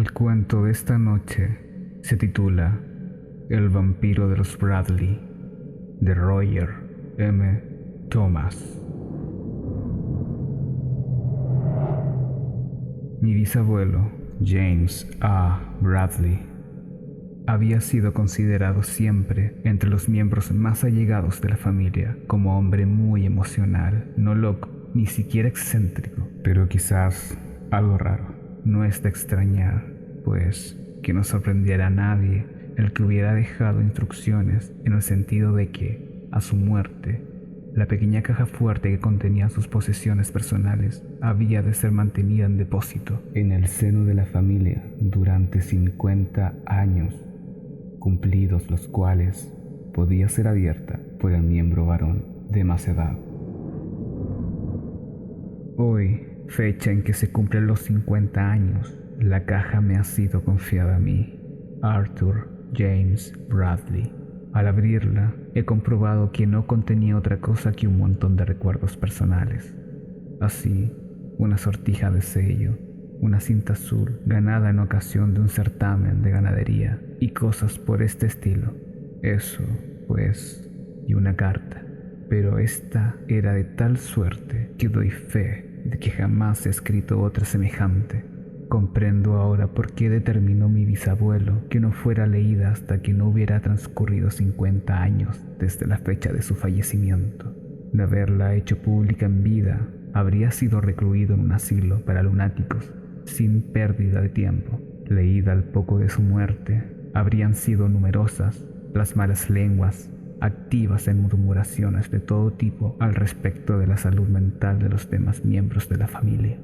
El cuento de esta noche se titula El vampiro de los Bradley, de Roger M. Thomas. Mi bisabuelo, James A. Bradley, había sido considerado siempre entre los miembros más allegados de la familia como hombre muy emocional, no loco, ni siquiera excéntrico, pero quizás algo raro. No es de extrañar, pues, que no sorprendiera a nadie el que hubiera dejado instrucciones en el sentido de que, a su muerte, la pequeña caja fuerte que contenía sus posesiones personales había de ser mantenida en depósito en el seno de la familia durante 50 años, cumplidos los cuales podía ser abierta por el miembro varón de más edad. Hoy, fecha en que se cumplen los 50 años, la caja me ha sido confiada a mí, Arthur James Bradley. Al abrirla, he comprobado que no contenía otra cosa que un montón de recuerdos personales. Así, una sortija de sello, una cinta azul ganada en ocasión de un certamen de ganadería y cosas por este estilo. Eso, pues, y una carta. Pero esta era de tal suerte que doy fe de que jamás he escrito otra semejante. Comprendo ahora por qué determinó mi bisabuelo que no fuera leída hasta que no hubiera transcurrido 50 años desde la fecha de su fallecimiento. De haberla hecho pública en vida, habría sido recluido en un asilo para lunáticos sin pérdida de tiempo. Leída al poco de su muerte, habrían sido numerosas las malas lenguas activas en murmuraciones de todo tipo al respecto de la salud mental de los demás miembros de la familia.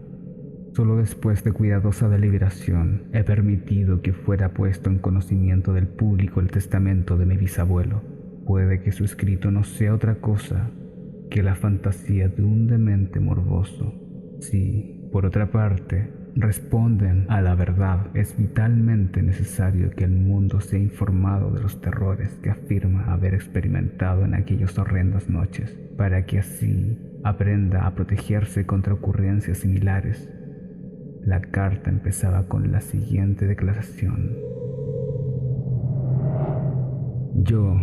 Solo después de cuidadosa deliberación he permitido que fuera puesto en conocimiento del público el testamento de mi bisabuelo. Puede que su escrito no sea otra cosa que la fantasía de un demente morboso. Si, por otra parte, responden a la verdad, es vitalmente necesario que el mundo sea informado de los terrores que afirma haber experimentado en aquellas horrendas noches, para que así aprenda a protegerse contra ocurrencias similares. La carta empezaba con la siguiente declaración: Yo,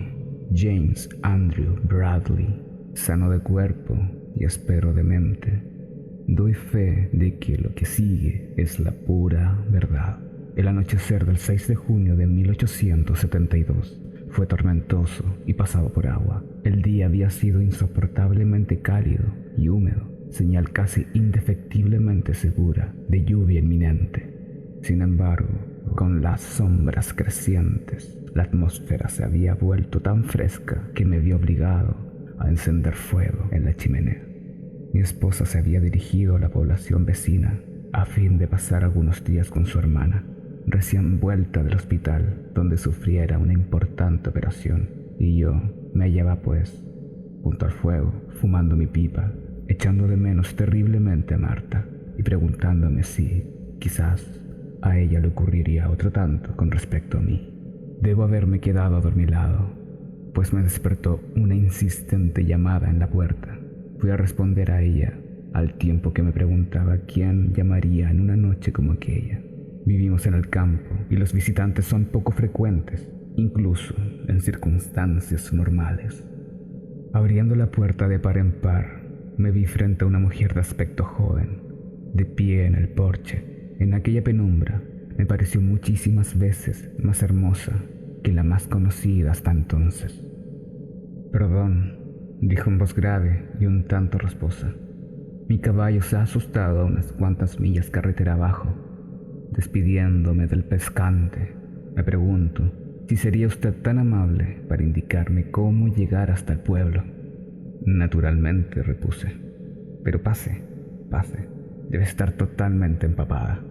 James Andrew Bradley, sano de cuerpo y espero de mente, doy fe de que lo que sigue es la pura verdad. El anochecer del 6 de junio de 1872 fue tormentoso y pasado por agua. El día había sido insoportablemente cálido y húmedo, señal casi indefectiblemente segura de lluvia inminente. Sin embargo, con las sombras crecientes, la atmósfera se había vuelto tan fresca que me vi obligado a encender fuego en la chimenea. Mi esposa se había dirigido a la población vecina a fin de pasar algunos días con su hermana, recién vuelta del hospital donde sufriera una importante operación, y yo me hallaba pues junto al fuego, fumando mi pipa, echando de menos terriblemente a Marta y preguntándome si, quizás, a ella le ocurriría otro tanto con respecto a mí. Debo haberme quedado adormilado, pues me despertó una insistente llamada en la puerta. Fui a responder a ella, al tiempo que me preguntaba quién llamaría en una noche como aquella. Vivimos en el campo y los visitantes son poco frecuentes, incluso en circunstancias normales. Abriendo la puerta de par en par, me vi frente a una mujer de aspecto joven, de pie en el porche. En aquella penumbra me pareció muchísimas veces más hermosa que la más conocida hasta entonces. «Perdón», dijo en voz grave y un tanto rasposa. «Mi caballo se ha asustado a unas cuantas millas carretera abajo. Despidiéndome del pescante, me pregunto si sería usted tan amable para indicarme cómo llegar hasta el pueblo». «Naturalmente», repuse. «Pero pase, debe estar totalmente empapada».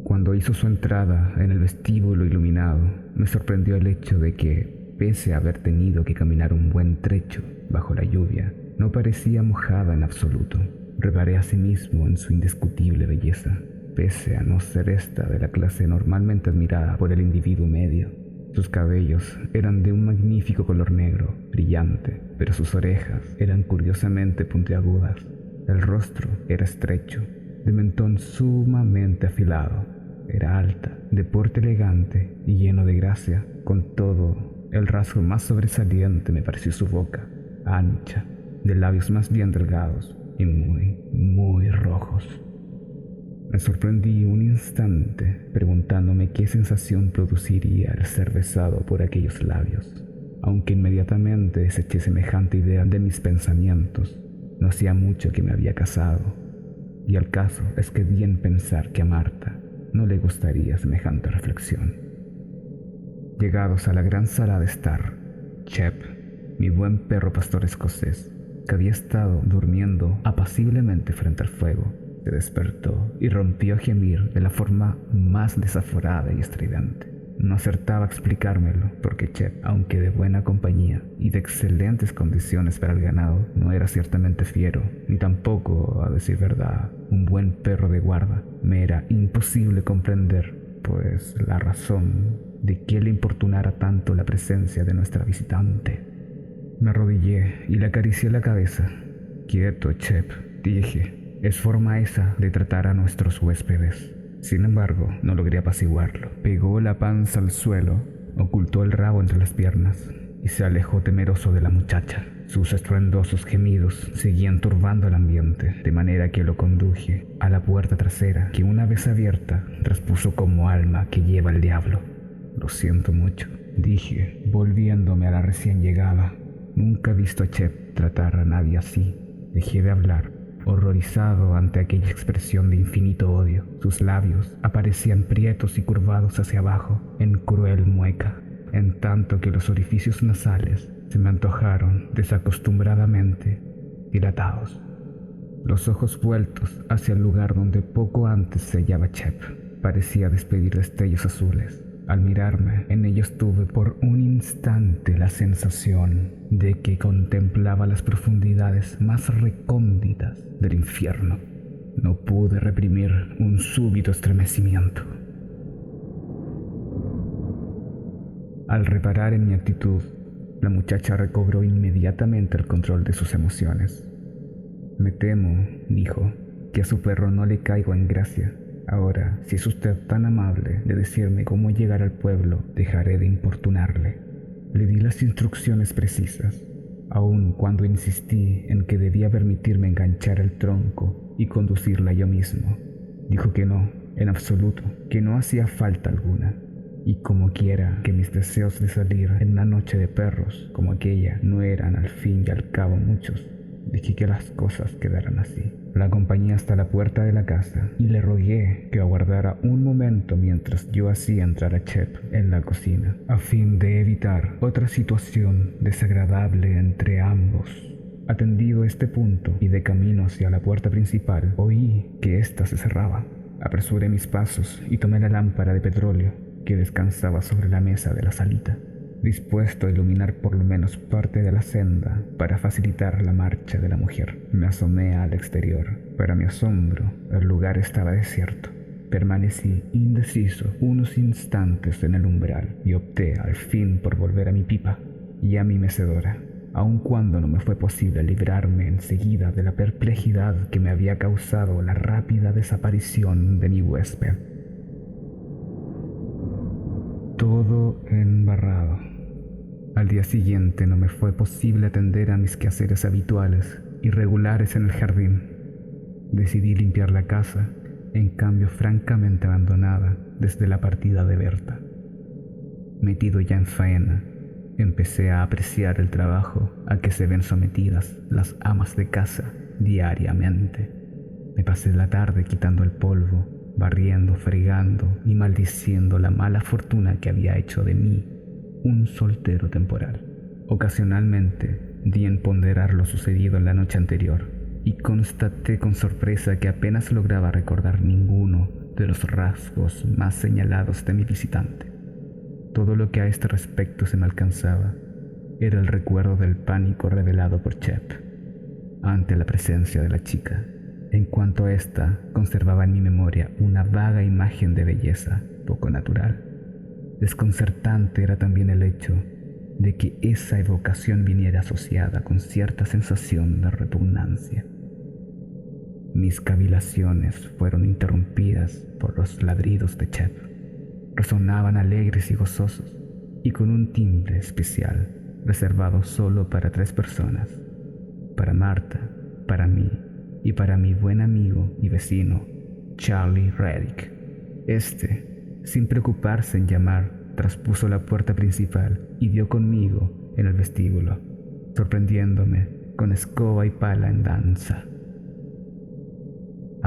Cuando hizo su entrada en el vestíbulo iluminado, me sorprendió el hecho de que, pese a haber tenido que caminar un buen trecho bajo la lluvia, no parecía mojada en absoluto. Reparé asimismo en su indiscutible belleza, pese a no ser esta de la clase normalmente admirada por el individuo medio. Sus cabellos eran de un magnífico color negro, brillante, pero sus orejas eran curiosamente puntiagudas. El rostro era estrecho, de mentón sumamente afilado, Era alta, de porte elegante y lleno de gracia. Con todo, el rasgo más sobresaliente me pareció su boca, ancha, de labios más bien delgados y muy, muy rojos. Me sorprendí un instante preguntándome qué sensación produciría el ser besado por aquellos labios. Aunque inmediatamente deseché semejante idea de mis pensamientos, no hacía mucho que me había casado, y el caso es que di en pensar que a Marta no le gustaría semejante reflexión. Llegados a la gran sala de estar, Chep, mi buen perro pastor escocés, que había estado durmiendo apaciblemente frente al fuego, se despertó y rompió a gemir de la forma más desaforada y estridente. No acertaba a explicármelo, porque Chep, aunque de buena compañía y de excelentes condiciones para el ganado, no era ciertamente fiero, ni tampoco, a decir verdad, un buen perro de guarda. Me era imposible comprender, pues, la razón de que le importunara tanto la presencia de nuestra visitante. Me arrodillé y le acaricié la cabeza. «Quieto, Chep», dije. «Es forma esa de tratar a nuestros huéspedes». Sin embargo, no logré apaciguarlo. Pegó la panza al suelo, ocultó el rabo entre las piernas y se alejó temeroso de la muchacha. Sus estruendosos gemidos seguían turbando el ambiente, de manera que lo conduje a la puerta trasera, que una vez abierta, traspuso como alma que lleva el diablo. «Lo siento mucho», dije, volviéndome a la recién llegada. Nunca he visto a Chep tratar a nadie así. Dejé de hablar, horrorizado ante aquella expresión de infinito odio. Sus labios aparecían prietos y curvados hacia abajo, en cruel mueca, en tanto que los orificios nasales se me antojaron desacostumbradamente dilatados. Los ojos vueltos hacia el lugar donde poco antes se hallaba Chep parecía despedir destellos azules. Al mirarme, en ellos tuve por un instante la sensación de que contemplaba las profundidades más recónditas del infierno. No pude reprimir un súbito estremecimiento. Al reparar en mi actitud, la muchacha recobró inmediatamente el control de sus emociones. «Me temo», dijo, «que a su perro no le caigo en gracia. Ahora, si es usted tan amable de decirme cómo llegar al pueblo, dejaré de importunarle». Le di las instrucciones precisas, aun cuando insistí en que debía permitirme enganchar el tronco y conducirla yo mismo. Dijo que no, en absoluto, que no hacía falta alguna. Y como quiera que mis deseos de salir en una noche de perros como aquella no eran al fin y al cabo muchos, dije que las cosas quedaran así. La acompañé hasta la puerta de la casa y le rogué que aguardara un momento mientras yo hacía entrar a Chep en la cocina, a fin de evitar otra situación desagradable entre ambos. Atendido este punto y de camino hacia la puerta principal, oí que ésta se cerraba. Apresuré mis pasos y tomé la lámpara de petróleo que descansaba sobre la mesa de la salita, dispuesto a iluminar por lo menos parte de la senda para facilitar la marcha de la mujer. Me asomé al exterior. Para mi asombro, el lugar estaba desierto. Permanecí indeciso unos instantes en el umbral y opté al fin por volver a mi pipa y a mi mecedora, aun cuando no me fue posible librarme enseguida de la perplejidad que me había causado la rápida desaparición de mi huésped. Todo embarrado. Al día siguiente no me fue posible atender a mis quehaceres habituales y regulares en el jardín. Decidí limpiar la casa, en cambio francamente abandonada desde la partida de Berta. Metido ya en faena, empecé a apreciar el trabajo a que se ven sometidas las amas de casa diariamente. Me pasé la tarde quitando el polvo, barriendo, fregando y maldiciendo la mala fortuna que había hecho de mí un soltero temporal. Ocasionalmente di en ponderar lo sucedido en la noche anterior y constaté con sorpresa que apenas lograba recordar ninguno de los rasgos más señalados de mi visitante. Todo lo que a este respecto se me alcanzaba era el recuerdo del pánico revelado por Chep ante la presencia de la chica. En cuanto a esta, conservaba en mi memoria una vaga imagen de belleza poco natural. Desconcertante era también el hecho de que esa evocación viniera asociada con cierta sensación de repugnancia. Mis cavilaciones fueron interrumpidas por los ladridos de Chep. Resonaban alegres y gozosos, y con un timbre especial, reservado solo para 3 personas: para Marta, para mí y para mi buen amigo y vecino, Charlie Reddick. Sin preocuparse en llamar, traspuso la puerta principal y dio conmigo en el vestíbulo, sorprendiéndome con escoba y pala en danza.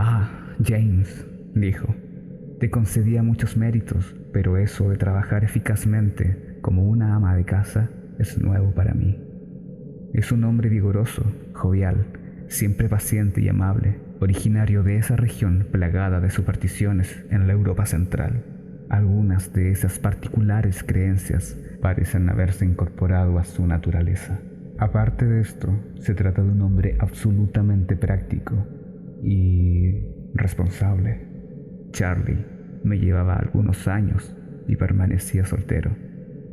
«Ah, James», dijo, «te concedía muchos méritos, pero eso de trabajar eficazmente como una ama de casa es nuevo para mí». Es un hombre vigoroso, jovial, siempre paciente y amable, originario de esa región plagada de supersticiones en la Europa central. Algunas de esas particulares creencias parecen haberse incorporado a su naturaleza. Aparte de esto, se trata de un hombre absolutamente práctico y responsable. Charlie me llevaba algunos años y permanecía soltero.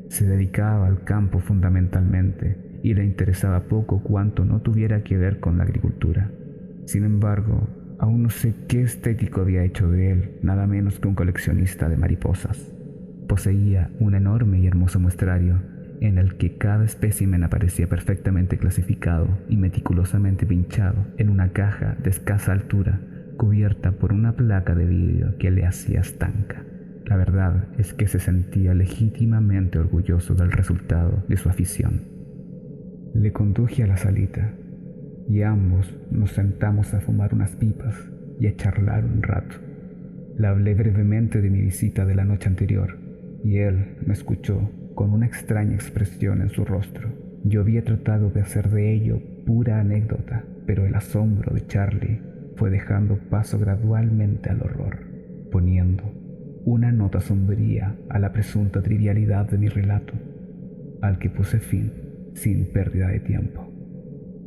Se dedicaba al campo fundamentalmente y le interesaba poco cuanto no tuviera que ver con la agricultura. Sin embargo, aún no sé qué estético había hecho de él nada menos que un coleccionista de mariposas. Poseía un enorme y hermoso muestrario en el que cada espécimen aparecía perfectamente clasificado y meticulosamente pinchado en una caja de escasa altura, cubierta por una placa de vidrio que le hacía estanca. La verdad es que se sentía legítimamente orgulloso del resultado de su afición. Le conduje a la salita y ambos nos sentamos a fumar unas pipas y a charlar un rato. Le hablé brevemente de mi visita de la noche anterior y él me escuchó con una extraña expresión en su rostro. Yo había tratado de hacer de ello pura anécdota, pero el asombro de Charlie fue dejando paso gradualmente al horror, poniendo una nota sombría a la presunta trivialidad de mi relato, al que puse fin sin pérdida de tiempo.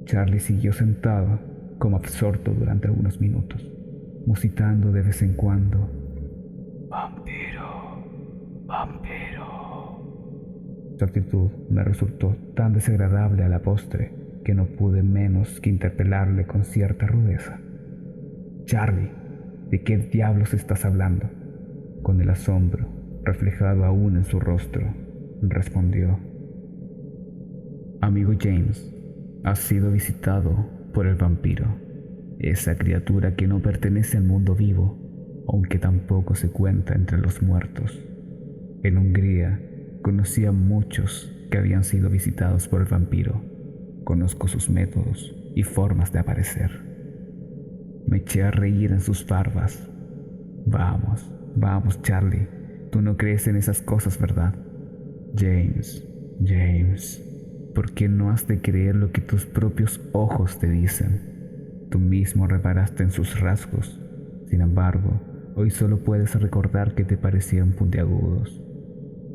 Charlie siguió sentado como absorto durante algunos minutos, musitando de vez en cuando: «Vampiro, vampiro». Su actitud me resultó tan desagradable a la postre que no pude menos que interpelarle con cierta rudeza. «Charlie, ¿de qué diablos estás hablando?». Con el asombro reflejado aún en su rostro, respondió: «Amigo James, has sido visitado por el vampiro, esa criatura que no pertenece al mundo vivo, aunque tampoco se cuenta entre los muertos. En Hungría conocí a muchos que habían sido visitados por el vampiro. Conozco sus métodos y formas de aparecer». Me eché a reír en sus barbas. «Vamos, vamos, Charlie, tú no crees en esas cosas, ¿verdad?». «James, James, ¿por qué no has de creer lo que tus propios ojos te dicen? Tú mismo reparaste en sus rasgos. Sin embargo, hoy solo puedes recordar que te parecían puntiagudos,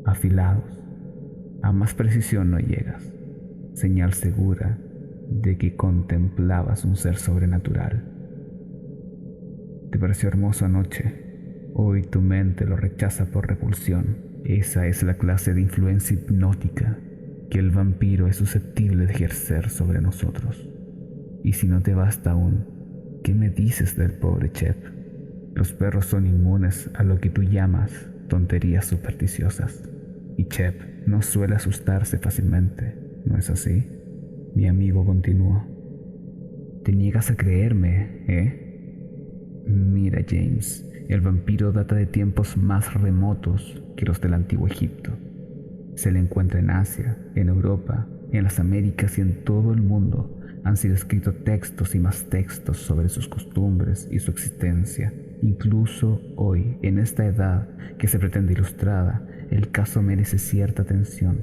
afilados. A más precisión no llegas, señal segura de que contemplabas un ser sobrenatural. Te pareció hermoso anoche. Hoy tu mente lo rechaza por repulsión. Esa es la clase de influencia hipnótica que el vampiro es susceptible de ejercer sobre nosotros. Y si no te basta aún, ¿qué me dices del pobre Chep? Los perros son inmunes a lo que tú llamas tonterías supersticiosas, y Chep no suele asustarse fácilmente, ¿no es así?». Mi amigo continuó: «Te niegas a creerme, ¿eh? Mira, James, el vampiro data de tiempos más remotos que los del antiguo Egipto. Se le encuentra en Asia, en Europa, en las Américas y en todo el mundo. Han sido escritos textos y más textos sobre sus costumbres y su existencia. Incluso hoy, en esta edad que se pretende ilustrada, el caso merece cierta atención.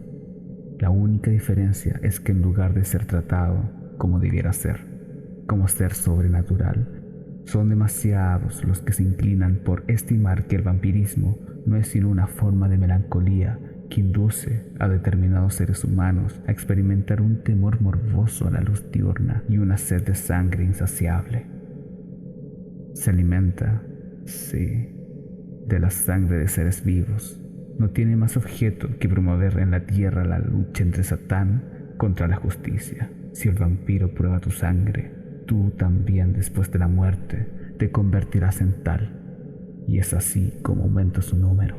La única diferencia es que en lugar de ser tratado como debiera ser, como ser sobrenatural, son demasiados los que se inclinan por estimar que el vampirismo no es sino una forma de melancolía que induce a determinados seres humanos a experimentar un temor morboso a la luz diurna y una sed de sangre insaciable. Se alimenta, sí, de la sangre de seres vivos. No tiene más objeto que promover en la tierra la lucha entre Satán contra la justicia. Si el vampiro prueba tu sangre, tú también después de la muerte te convertirás en tal, y es así como aumenta su número.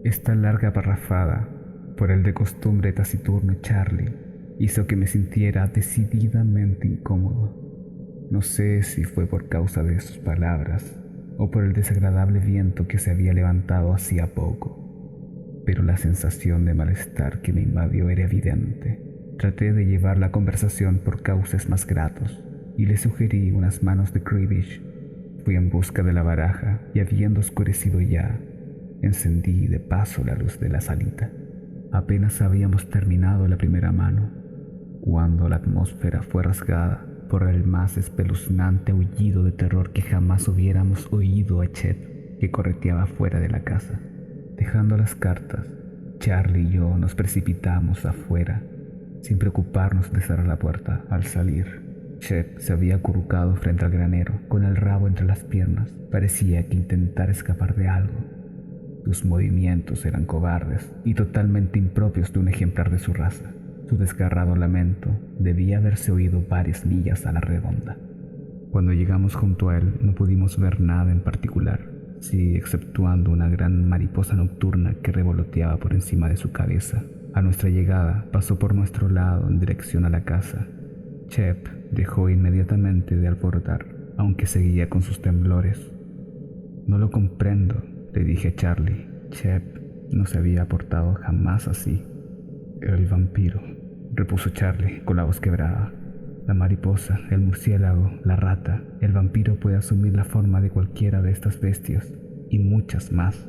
Esta larga parrafada, por el de costumbre taciturno Charlie, hizo que me sintiera decididamente incómodo. No sé si fue por causa de sus palabras o por el desagradable viento que se había levantado hacía poco, pero la sensación de malestar que me invadió era evidente. Traté de llevar la conversación por cauces más gratos y le sugerí unas manos de cribbage. Fui en busca de la baraja y, habiendo oscurecido ya, encendí de paso la luz de la salita. Apenas habíamos terminado la primera mano cuando la atmósfera fue rasgada por el más espeluznante aullido de terror que jamás hubiéramos oído a Chet, que correteaba fuera de la casa. Dejando las cartas, Charlie y yo nos precipitamos afuera, sin preocuparnos de cerrar la puerta al salir. Chet se había acurrucado frente al granero, con el rabo entre las piernas. Parecía que intentara escapar de algo. Sus movimientos eran cobardes y totalmente impropios de un ejemplar de su raza. Su desgarrado lamento debía haberse oído varias millas a la redonda. Cuando llegamos junto a él no pudimos ver nada en particular, sí exceptuando una gran mariposa nocturna que revoloteaba por encima de su cabeza. A nuestra llegada pasó por nuestro lado en dirección a la casa. Chep dejó inmediatamente de alborotar, aunque seguía con sus temblores. No lo comprendo, le dije a Charlie. Chep no se había portado jamás así. El vampiro, repuso Charlie con la voz quebrada. La mariposa, el murciélago, la rata, el vampiro puede asumir la forma de cualquiera de estas bestias y muchas más.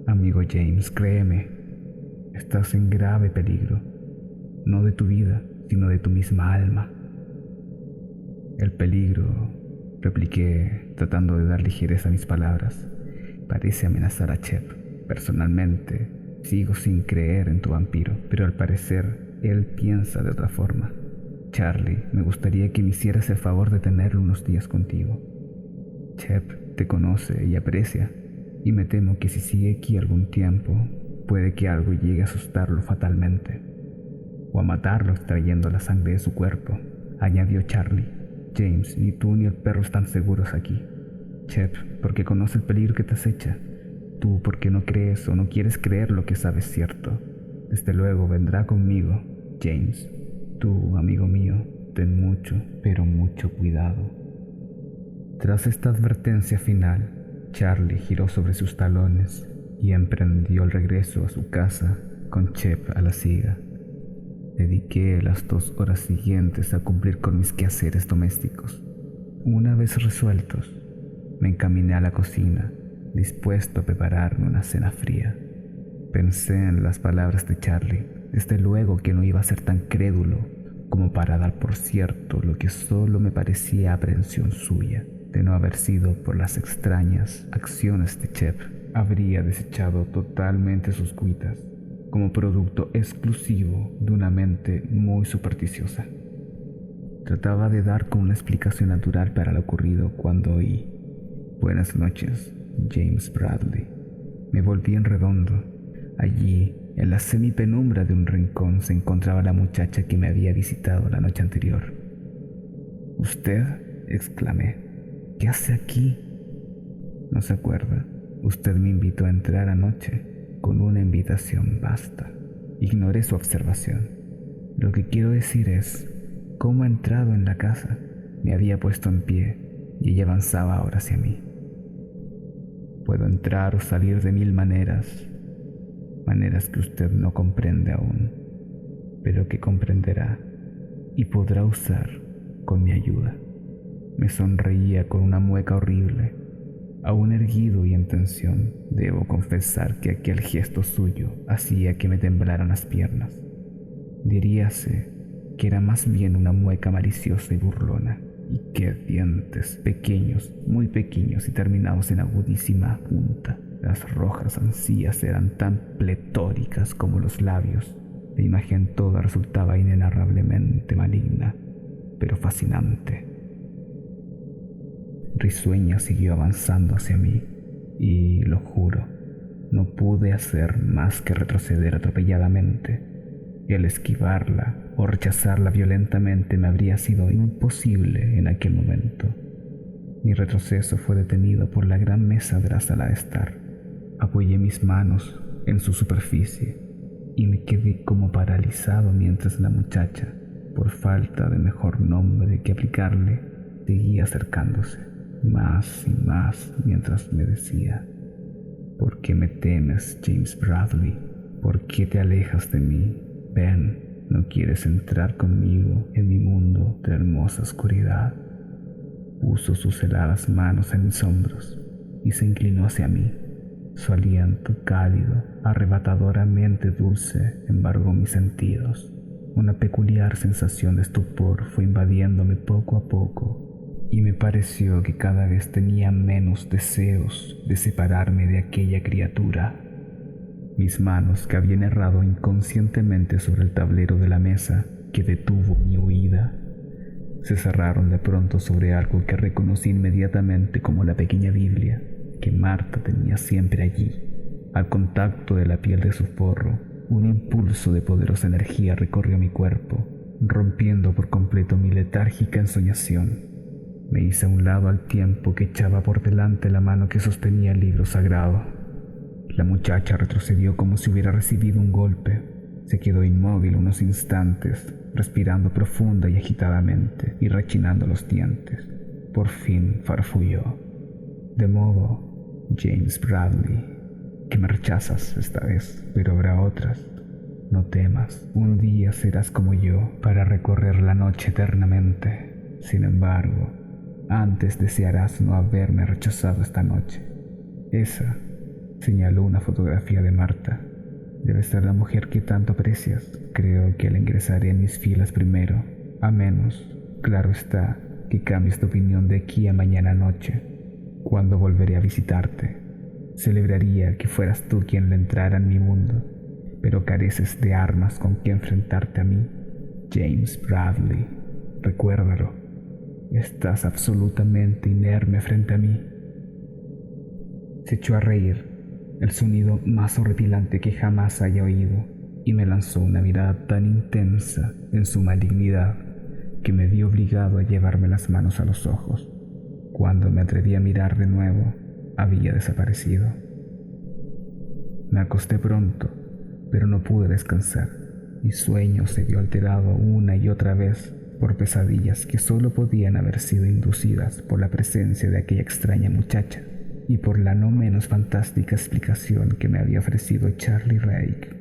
Amigo James, créeme, estás en grave peligro, no de tu vida, sino de tu misma alma. El peligro, repliqué, tratando de dar ligereza a mis palabras, parece amenazar a Chep. Personalmente, sigo sin creer en tu vampiro, pero al parecer él piensa de otra forma. Charlie, me gustaría que me hicieras el favor de tenerlo unos días contigo. Chep te conoce y aprecia, y me temo que si sigue aquí algún tiempo, puede que algo llegue a asustarlo fatalmente, o a matarlo extrayendo la sangre de su cuerpo, añadió Charlie. James, ni tú ni el perro están seguros aquí. Chep, porque conoce el peligro que te acecha. Tú, porque no crees o no quieres creer lo que sabes cierto. Desde luego vendrá conmigo, James. Tú, amigo mío, ten mucho, pero mucho cuidado. Tras esta advertencia final, Charlie giró sobre sus talones y emprendió el regreso a su casa con Chep a la siga. Dediqué las 2 horas siguientes a cumplir con mis quehaceres domésticos. Una vez resueltos, me encaminé a la cocina, dispuesto a prepararme una cena fría. Pensé en las palabras de Charlie. Desde luego que no iba a ser tan crédulo como para dar por cierto lo que solo me parecía aprensión suya. De no haber sido por las extrañas acciones de Chep, habría desechado totalmente sus cuitas como producto exclusivo de una mente muy supersticiosa. Trataba de dar con una explicación natural para lo ocurrido cuando oí: «Buenas noches, James Bradley». Me volví en redondo. Allí, en la semipenumbra de un rincón, se encontraba la muchacha que me había visitado la noche anterior. «¿Usted?», exclamé. «¿Qué hace aquí?». «¿No se acuerda? Usted me invitó a entrar anoche con una invitación vasta». Ignoré su observación. «Lo que quiero decir es cómo ha entrado en la casa». Me había puesto en pie y ella avanzaba ahora hacia mí. «Puedo entrar o salir de 1000 maneras, maneras que usted no comprende aún, pero que comprenderá y podrá usar con mi ayuda». Me sonreía con una mueca horrible. Aún erguido y en tensión, debo confesar que aquel gesto suyo hacía que me temblaran las piernas. Diríase que era más bien una mueca maliciosa y burlona. Y qué dientes, pequeños, muy pequeños y terminados en agudísima punta. Las rojas encías eran tan pletóricas como los labios. La imagen toda resultaba inenarrablemente maligna, pero fascinante. Risueña siguió avanzando hacia mí y, lo juro, no pude hacer más que retroceder atropelladamente. Y al esquivarla, o rechazarla violentamente me habría sido imposible en aquel momento. Mi retroceso fue detenido por la gran mesa de la sala de estar. Apoyé mis manos en su superficie y me quedé como paralizado mientras la muchacha, por falta de mejor nombre que aplicarle, seguía acercándose más y más mientras me decía: ¿por qué me temes, James Bradley? ¿Por qué te alejas de mí? Ven, ¿no quieres entrar conmigo en mi mundo de hermosa oscuridad? Puso sus heladas manos en mis hombros y se inclinó hacia mí. Su aliento cálido, arrebatadoramente dulce, embargó mis sentidos. Una peculiar sensación de estupor fue invadiéndome poco a poco, y me pareció que cada vez tenía menos deseos de separarme de aquella criatura. Mis manos, que habían errado inconscientemente sobre el tablero de la mesa que detuvo mi huida, se cerraron de pronto sobre algo que reconocí inmediatamente como la pequeña Biblia que Marta tenía siempre allí. Al contacto de la piel de su forro, un impulso de poderosa energía recorrió mi cuerpo, rompiendo por completo mi letárgica ensoñación. Me hice a un lado al tiempo que echaba por delante la mano que sostenía el libro sagrado. La muchacha retrocedió como si hubiera recibido un golpe. Se quedó inmóvil unos instantes, respirando profunda y agitadamente y rechinando los dientes. Por fin farfulló: de modo, James Bradley, que me rechazas esta vez, pero habrá otras. No temas, un día serás como yo para recorrer la noche eternamente. Sin embargo, antes desearás no haberme rechazado esta noche. Esa, señaló una fotografía de Marta, debe ser la mujer que tanto aprecias. Creo que la ingresaré en mis filas primero, a menos, claro está, que cambies de opinión de aquí a mañana noche, cuando volveré a visitarte. Celebraría que fueras tú quien le entrara en mi mundo, pero careces de armas con que enfrentarte a mí, James Bradley. Recuérdalo, estás absolutamente inerme frente a mí. Se echó a reír, el sonido más horripilante que jamás haya oído, y me lanzó una mirada tan intensa en su malignidad que me vi obligado a llevarme las manos a los ojos. Cuando me atreví a mirar de nuevo, había desaparecido. Me acosté pronto, pero no pude descansar. Mi sueño se vio alterado una y otra vez por pesadillas que solo podían haber sido inducidas por la presencia de aquella extraña muchacha y por la no menos fantástica explicación que me había ofrecido Charlie Reddick.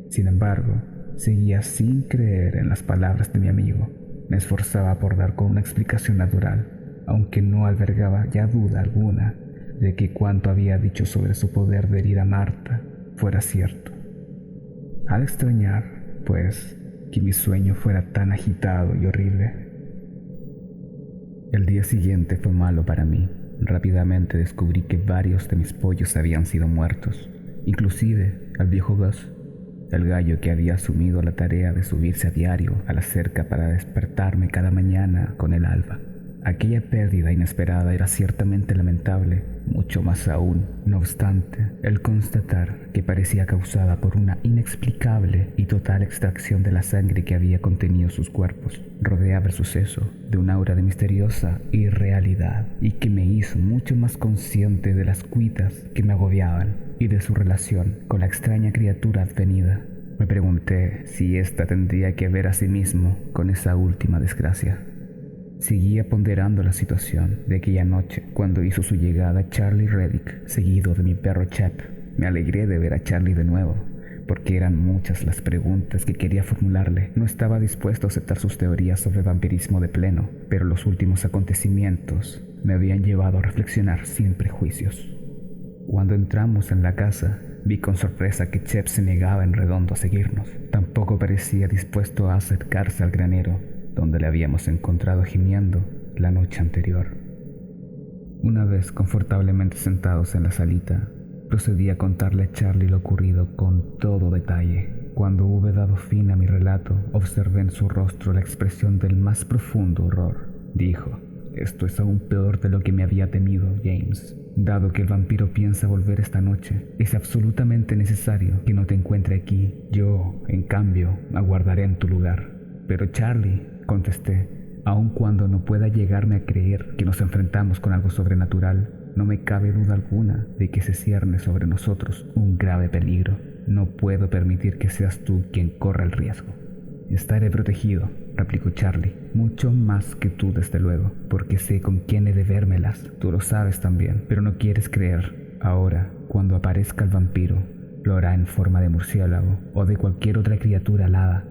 Sin embargo, seguía sin creer en las palabras de mi amigo. Me esforzaba por dar con una explicación natural, aunque no albergaba ya duda alguna de que cuanto había dicho sobre su poder de herir a Marta fuera cierto. Ha de extrañar, pues, que mi sueño fuera tan agitado y horrible. El día siguiente fue malo para mí. Rápidamente descubrí que varios de mis pollos habían sido muertos, inclusive al viejo Gus, el gallo que había asumido la tarea de subirse a diario a la cerca para despertarme cada mañana con el alba. Aquella pérdida inesperada era ciertamente lamentable, mucho más aún. No obstante, el constatar que parecía causada por una inexplicable y total extracción de la sangre que había contenido sus cuerpos rodeaba el suceso de un aura de misteriosa irrealidad y que me hizo mucho más consciente de las cuitas que me agobiaban y de su relación con la extraña criatura advenida. Me pregunté si ésta tendría que ver a sí mismo con esa última desgracia. Seguía ponderando la situación de aquella noche cuando hizo su llegada Charlie Reddick, seguido de mi perro Chap. Me alegré de ver a Charlie de nuevo, porque eran muchas las preguntas que quería formularle. No estaba dispuesto a aceptar sus teorías sobre vampirismo de pleno, pero los últimos acontecimientos me habían llevado a reflexionar sin prejuicios. Cuando entramos en la casa, vi con sorpresa que Chap se negaba en redondo a seguirnos. Tampoco parecía dispuesto a acercarse al granero, donde le habíamos encontrado gimiendo la noche anterior. Una vez confortablemente sentados en la salita, procedí a contarle a Charlie lo ocurrido con todo detalle. Cuando hube dado fin a mi relato, observé en su rostro la expresión del más profundo horror. Dijo: «Esto es aún peor de lo que me había temido, James. Dado que el vampiro piensa volver esta noche, es absolutamente necesario que no te encuentre aquí. Yo, en cambio, aguardaré en tu lugar. Pero Charlie, contesté, aun cuando no pueda llegarme a creer que nos enfrentamos con algo sobrenatural, no me cabe duda alguna de que se cierne sobre nosotros un grave peligro. No puedo permitir que seas tú quien corra el riesgo. Estaré protegido, replicó Charlie, mucho más que tú desde luego, porque sé con quién he de vérmelas. Tú lo sabes también, pero no quieres creer. Ahora, cuando aparezca el vampiro, lo hará en forma de murciélago o de cualquier otra criatura alada,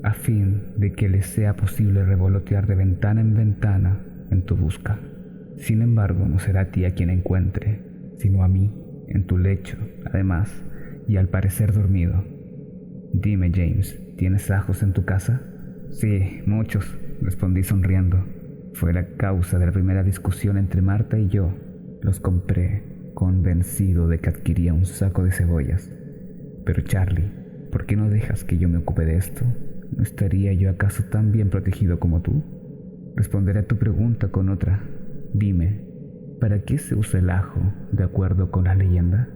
a fin de que le sea posible revolotear de ventana en ventana en tu busca. Sin embargo, no será a ti a quien encuentre, sino a mí, en tu lecho, además, y al parecer dormido. Dime, James, ¿tienes ajos en tu casa? Sí, muchos, respondí sonriendo. Fue la causa de la primera discusión entre Marta y yo. Los compré, convencido de que adquiría un saco de cebollas. Pero Charlie, ¿por qué no dejas que yo me ocupe de esto? ¿No estaría yo acaso tan bien protegido como tú? Responderé a tu pregunta con otra. Dime, ¿para qué se usa el ajo de acuerdo con la leyenda?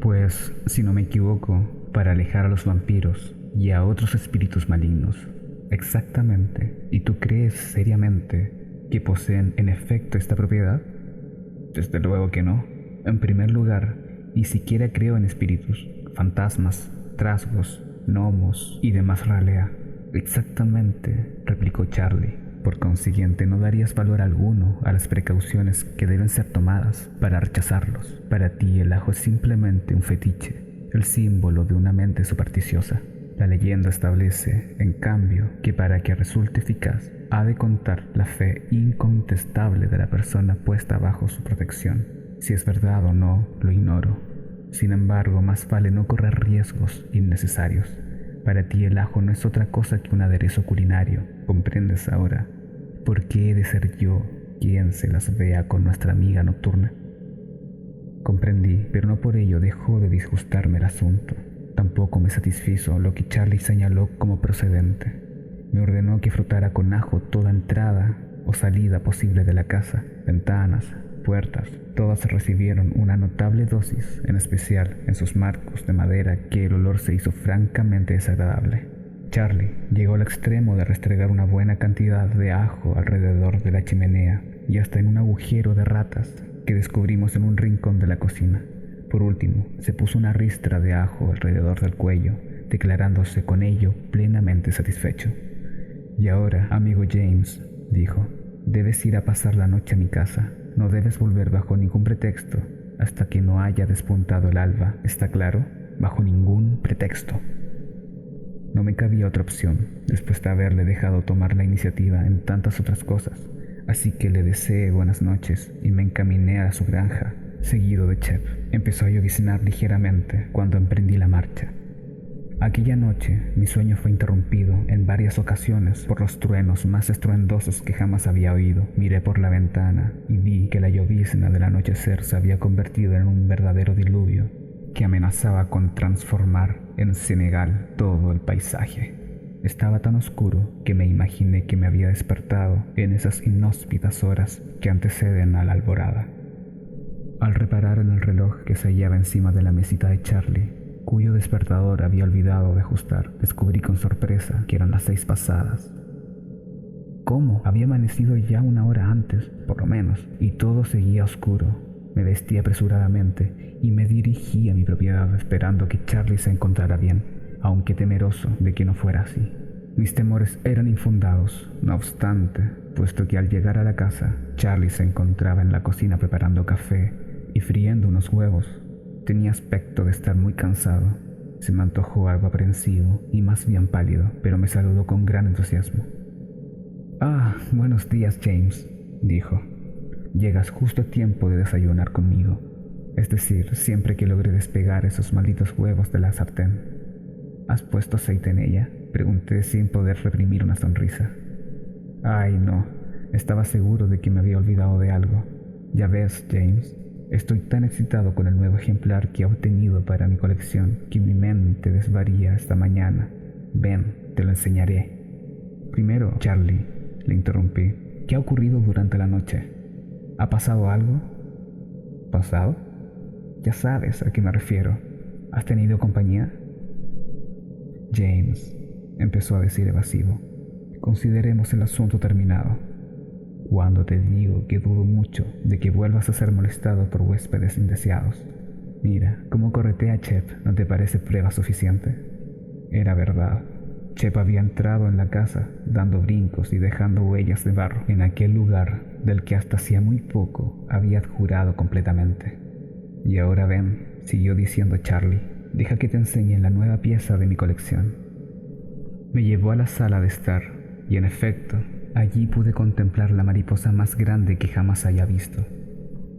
Pues, si no me equivoco, para alejar a los vampiros y a otros espíritus malignos. Exactamente. ¿Y tú crees seriamente que poseen en efecto esta propiedad? Desde luego que no. En primer lugar, ni siquiera creo en espíritus, fantasmas, trasgos, gnomos y demás ralea. Exactamente, replicó Charlie. Por consiguiente, no darías valor alguno a las precauciones que deben ser tomadas para rechazarlos. Para ti el ajo es simplemente un fetiche, el símbolo de una mente supersticiosa. La leyenda establece, en cambio, que para que resulte eficaz, ha de contar la fe incontestable de la persona puesta bajo su protección. Si es verdad o no, lo ignoro. Sin embargo, más vale no correr riesgos innecesarios. Para ti el ajo no es otra cosa que un aderezo culinario, ¿comprendes ahora? ¿Por qué he de ser yo quien se las vea con nuestra amiga nocturna? Comprendí, pero no por ello dejó de disgustarme el asunto. Tampoco me satisfizo lo que Charlie señaló como procedente. Me ordenó que frotara con ajo toda entrada o salida posible de la casa, ventanas, puertas. Todas recibieron una notable dosis, en especial en sus marcos de madera, que el olor se hizo francamente desagradable. Charlie llegó al extremo de restregar una buena cantidad de ajo alrededor de la chimenea y hasta en un agujero de ratas que descubrimos en un rincón de la cocina. Por último, se puso una ristra de ajo alrededor del cuello, declarándose con ello plenamente satisfecho. Y ahora, amigo James, dijo, debes ir a pasar la noche a mi casa. No debes volver bajo ningún pretexto hasta que no haya despuntado el alba, ¿está claro? Bajo ningún pretexto. No me cabía otra opción, después de haberle dejado tomar la iniciativa en tantas otras cosas, así que le deseé buenas noches y me encaminé a su granja, seguido de Shep. Empezó a lloviznar ligeramente cuando emprendí la marcha. Aquella noche mi sueño fue interrumpido en varias ocasiones por los truenos más estruendosos que jamás había oído. Miré por la ventana y vi que la llovizna del anochecer se había convertido en un verdadero diluvio que amenazaba con transformar en Senegal todo el paisaje. Estaba tan oscuro que me imaginé que me había despertado en esas inhóspitas horas que anteceden a la alborada. Al reparar en el reloj que se hallaba encima de la mesita de Charlie, cuyo despertador había olvidado de ajustar, descubrí con sorpresa que eran las 6 pasadas. ¿Cómo? Había amanecido ya una hora antes, por lo menos, y todo seguía oscuro. Me vestí apresuradamente y me dirigí a mi propiedad esperando que Charlie se encontrara bien, aunque temeroso de que no fuera así. Mis temores eran infundados, no obstante, puesto que al llegar a la casa, Charlie se encontraba en la cocina preparando café y friendo unos huevos. Tenía aspecto de estar muy cansado. Se me antojó algo aprensivo y más bien pálido, pero me saludó con gran entusiasmo. «Ah, buenos días, James», dijo. «Llegas justo a tiempo de desayunar conmigo. Es decir, siempre que logré despegar esos malditos huevos de la sartén». «¿Has puesto aceite en ella?», pregunté sin poder reprimir una sonrisa. «Ay, no. Estaba seguro de que me había olvidado de algo. Ya ves, James, estoy tan excitado con el nuevo ejemplar que he obtenido para mi colección que mi mente desvaría esta mañana. Ven, te lo enseñaré». «Primero, Charlie», le interrumpí, «¿qué ha ocurrido durante la noche? ¿Ha pasado algo?» «¿Pasado? Ya sabes a qué me refiero. ¿Has tenido compañía?» «James, empezó a decir evasivo. Consideremos el asunto terminado. Cuando te digo que dudo mucho de que vuelvas a ser molestado por huéspedes indeseados. Mira, cómo corretea a Chep, ¿no te parece prueba suficiente? Era verdad. Chep había entrado en la casa, dando brincos y dejando huellas de barro en aquel lugar del que hasta hacía muy poco había jurado completamente. Y ahora ven, siguió diciendo Charlie, deja que te enseñe la nueva pieza de mi colección. Me llevó a la sala de estar, y en efecto, allí pude contemplar la mariposa más grande que jamás haya visto.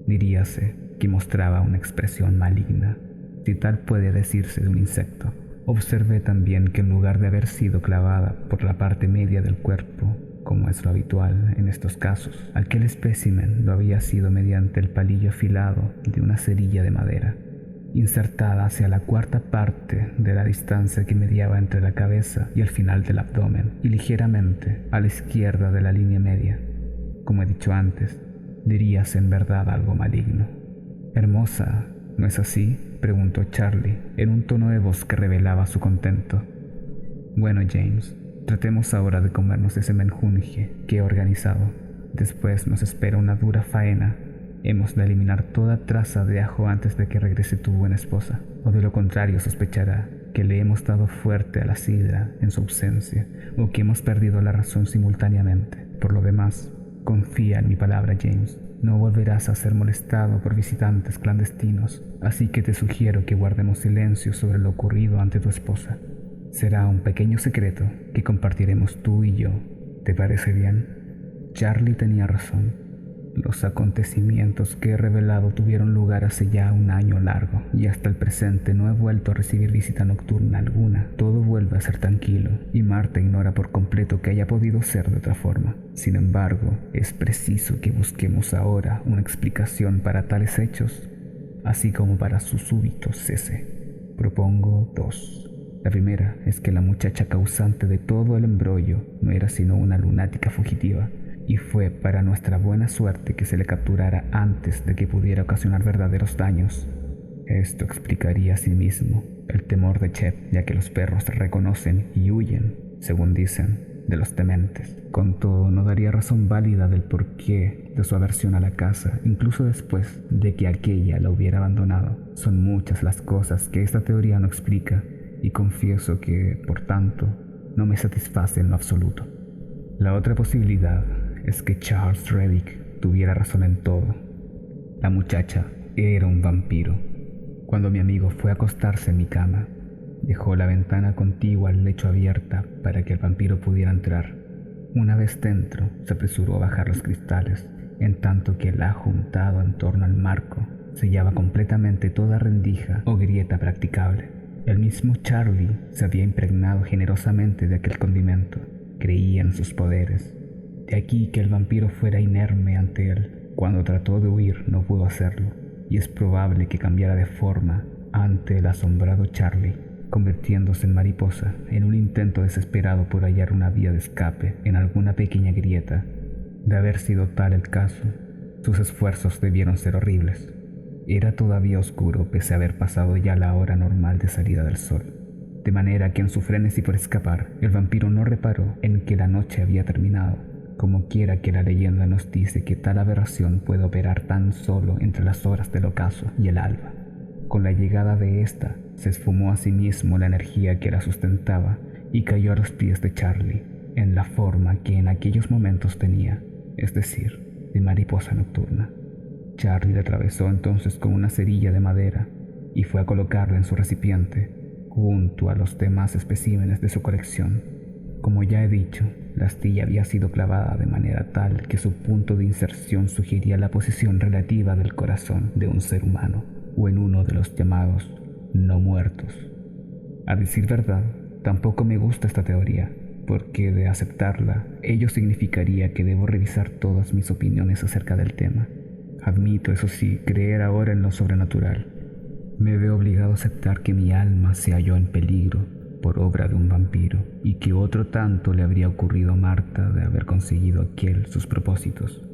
Diríase que mostraba una expresión maligna, si tal puede decirse de un insecto. Observé también que en lugar de haber sido clavada por la parte media del cuerpo, como es lo habitual en estos casos, aquel espécimen lo había sido mediante el palillo afilado de una cerilla de madera, insertada hacia la cuarta parte de la distancia que mediaba entre la cabeza y el final del abdomen, y ligeramente a la izquierda de la línea media. Como he dicho antes, diríase en verdad algo maligno. Hermosa, ¿no es así?, preguntó Charlie, en un tono de voz que revelaba su contento. Bueno, James, tratemos ahora de comernos ese menjunje que he organizado. Después nos espera una dura faena. Hemos de eliminar toda traza de ajo antes de que regrese tu buena esposa, o de lo contrario sospechará que le hemos dado fuerte a la sidra en su ausencia, o que hemos perdido la razón simultáneamente. Por lo demás, confía en mi palabra, James. No volverás a ser molestado por visitantes clandestinos, así que te sugiero que guardemos silencio sobre lo ocurrido ante tu esposa. Será un pequeño secreto que compartiremos tú y yo. ¿Te parece bien? Charlie tenía razón. Los acontecimientos que he revelado tuvieron lugar hace ya un año largo, y hasta el presente no he vuelto a recibir visita nocturna alguna. Todo vuelve a ser tranquilo, y Marta ignora por completo que haya podido ser de otra forma. Sin embargo, es preciso que busquemos ahora una explicación para tales hechos, así como para su súbito cese. Propongo dos. La primera es que la muchacha causante de todo el embrollo no era sino una lunática fugitiva, y fue para nuestra buena suerte que se le capturara antes de que pudiera ocasionar verdaderos daños. Esto explicaría asimismo el temor de Chep, ya que los perros reconocen y huyen, según dicen, de los tementes. Con todo, no daría razón válida del porqué de su aversión a la casa, incluso después de que aquella la hubiera abandonado. Son muchas las cosas que esta teoría no explica, y confieso que, por tanto, no me satisface en lo absoluto. La otra posibilidad es que Charles Reddick tuviera razón en todo. La muchacha era un vampiro. Cuando mi amigo fue a acostarse en mi cama, dejó la ventana contigua al lecho abierta para que el vampiro pudiera entrar. Una vez dentro, se apresuró a bajar los cristales, en tanto que el ajo untado en torno al marco sellaba completamente toda rendija o grieta practicable. El mismo Charlie se había impregnado generosamente de aquel condimento. Creía en sus poderes. De aquí que el vampiro fuera inerme ante él. Cuando trató de huir no pudo hacerlo, y es probable que cambiara de forma ante el asombrado Charlie, convirtiéndose en mariposa en un intento desesperado por hallar una vía de escape en alguna pequeña grieta. De haber sido tal el caso, sus esfuerzos debieron ser horribles. Era todavía oscuro pese a haber pasado ya la hora normal de salida del sol, de manera que en su frenesí por escapar, el vampiro no reparó en que la noche había terminado. Como quiera que la leyenda nos dice que tal aberración puede operar tan solo entre las horas del ocaso y el alba. Con la llegada de ésta, se esfumó a sí mismo la energía que la sustentaba y cayó a los pies de Charlie, en la forma que en aquellos momentos tenía, es decir, de mariposa nocturna. Charlie la atravesó entonces con una cerilla de madera y fue a colocarla en su recipiente, junto a los demás especímenes de su colección. Como ya he dicho, la astilla había sido clavada de manera tal que su punto de inserción sugería la posición relativa del corazón de un ser humano, o en uno de los llamados no muertos. A decir verdad, tampoco me gusta esta teoría, porque de aceptarla, ello significaría que debo revisar todas mis opiniones acerca del tema. Admito, eso sí, creer ahora en lo sobrenatural. Me veo obligado a aceptar que mi alma se halló en peligro por obra de un vampiro, y que otro tanto le habría ocurrido a Marta de haber conseguido aquel sus propósitos.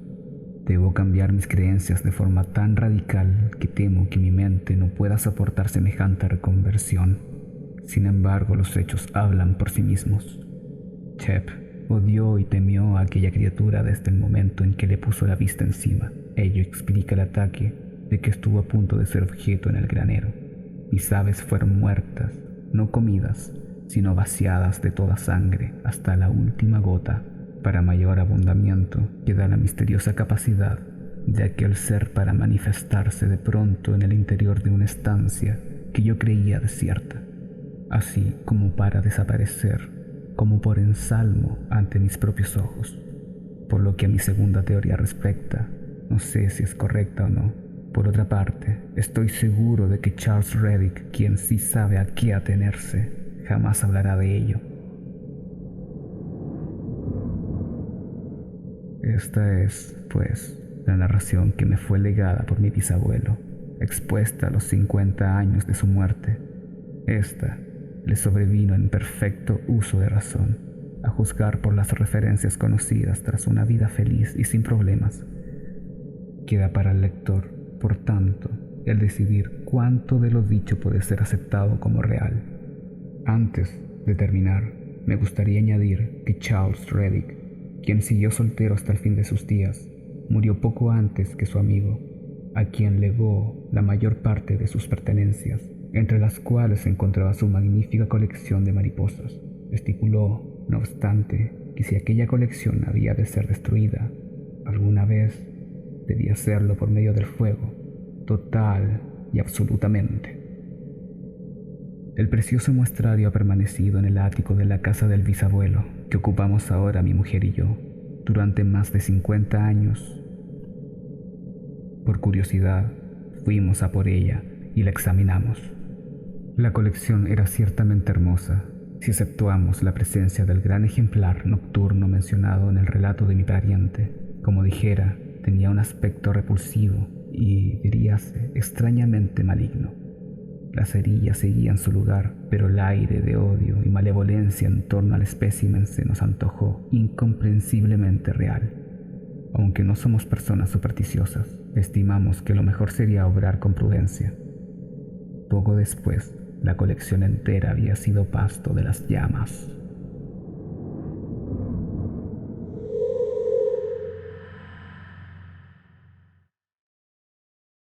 Debo cambiar mis creencias de forma tan radical que temo que mi mente no pueda soportar semejante reconversión. Sin embargo, los hechos hablan por sí mismos. Shep odió y temió a aquella criatura desde el momento en que le puso la vista encima. Ello explica el ataque de que estuvo a punto de ser objeto en el granero. Mis aves fueron muertas, no comidas, sino vaciadas de toda sangre hasta la última gota. Para mayor abundamiento queda la misteriosa capacidad de aquel ser para manifestarse de pronto en el interior de una estancia que yo creía desierta, así como para desaparecer como por ensalmo ante mis propios ojos. Por lo que a mi segunda teoría respecta, no sé si es correcta o no. Por otra parte, estoy seguro de que Charles Reddick, quien sí sabe a qué atenerse, jamás hablará de ello. Esta es, pues, la narración que me fue legada por mi bisabuelo, expuesta a los 50 años de su muerte. Esta le sobrevino en perfecto uso de razón, a juzgar por las referencias conocidas tras una vida feliz y sin problemas. Queda para el lector, por tanto, el decidir cuánto de lo dicho puede ser aceptado como real. Antes de terminar, me gustaría añadir que Charles Reddick, quien siguió soltero hasta el fin de sus días, murió poco antes que su amigo, a quien legó la mayor parte de sus pertenencias, entre las cuales se encontraba su magnífica colección de mariposas. Estipuló, no obstante, que si aquella colección había de ser destruida alguna vez, debía hacerlo por medio del fuego, total y absolutamente. El precioso muestrario ha permanecido en el ático de la casa del bisabuelo, que ocupamos ahora mi mujer y yo, durante más de 50 años. Por curiosidad, fuimos a por ella y la examinamos. La colección era ciertamente hermosa, si exceptuamos la presencia del gran ejemplar nocturno mencionado en el relato de mi pariente. Como dijera, tenía un aspecto repulsivo y, diríase, extrañamente maligno. Las cerillas seguían su lugar, pero el aire de odio y malevolencia en torno al espécimen se nos antojó incomprensiblemente real. Aunque no somos personas supersticiosas, estimamos que lo mejor sería obrar con prudencia. Poco después, la colección entera había sido pasto de las llamas.